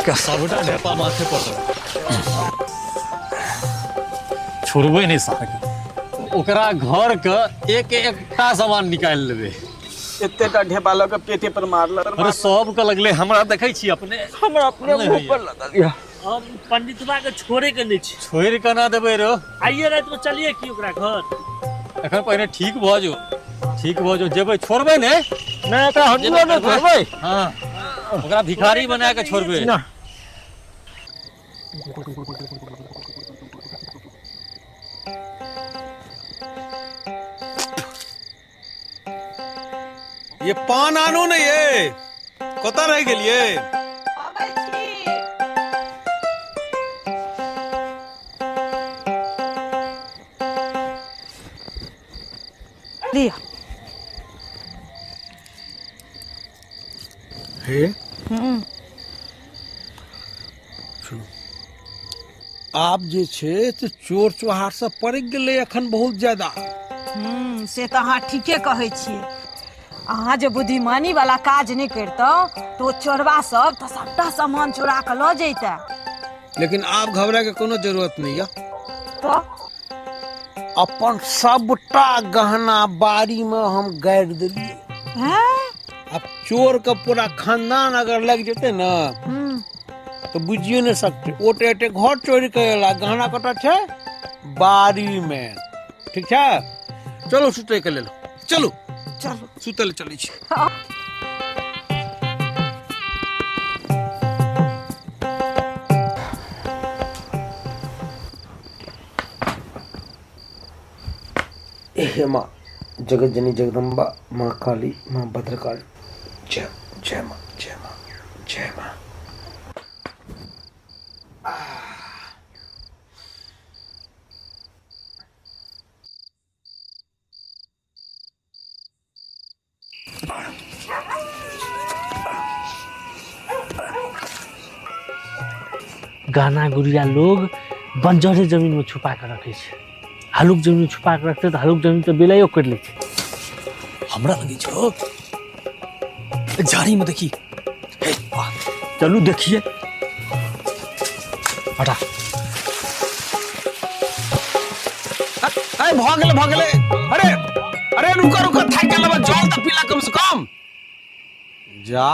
का सबटा ढेपा माथे पर छोड़बे नहीं साहब ओकरा घर के एक एकटा सामान निकाल लेबे एतेटा ढेपा लग पेटे पर मारल अरे सब के लगले हमरा देखै छी अपने हमरा अपने मुंह पर लगल या अब पंडितवा के छोड़े के नहीं छी छोड़ के ना देबे रो आइए रात में चलिए की ओकरा घर एखन पहले ठीक भ जो जेबै छोड़बै ने नहीं एकरा हटियो न छोड़बै हां ओकरा भिखारी बना के छोड़बै ना ये पान आनो न ये कतऽ रह गेलिए लिया हे आप जे छे तो चोर चुहार से पड़ि गेलै अखन बहुत ज्यादा से तो अहाँ ठीके कहै छियै अहाँ जे बुद्धिमानी वाला काज नहीं करतौ तो चोरबा सब तो सबटा सामान चुरा के ल जैता लेकिन आप घबरा के कोनो जरूरत नहीं है तो अपन सबटा गहना बाड़ी में हम गाड़ि देलिए हैं अब चोर का पूरा खानदान अगर लग जेते ना तो बुझिए नहीं सकते ओटे ओटे घर चोरी करेला गहना कटा छे बाड़ी में ठीक है चलो सुते के ले लो चलो चलो सुतल चली छी हे माँ जगत जनी जगदम्बा माँ काली माँ भद्रकाली जय जय माँ जय माँ जय माँ गाना गुड़िया लोग बंजरे जमीन में छुपा के रखे छे हलुक जमीन में छुपा के रखते तो हलुक जमीन तो बेलाइयो कर ले हमरा लगी छो झाड़ी में देखी चलू देखिए हटा अरे भागले अरे अरे रुका रुका थाक गेल बा जल त पीला कम से कम जा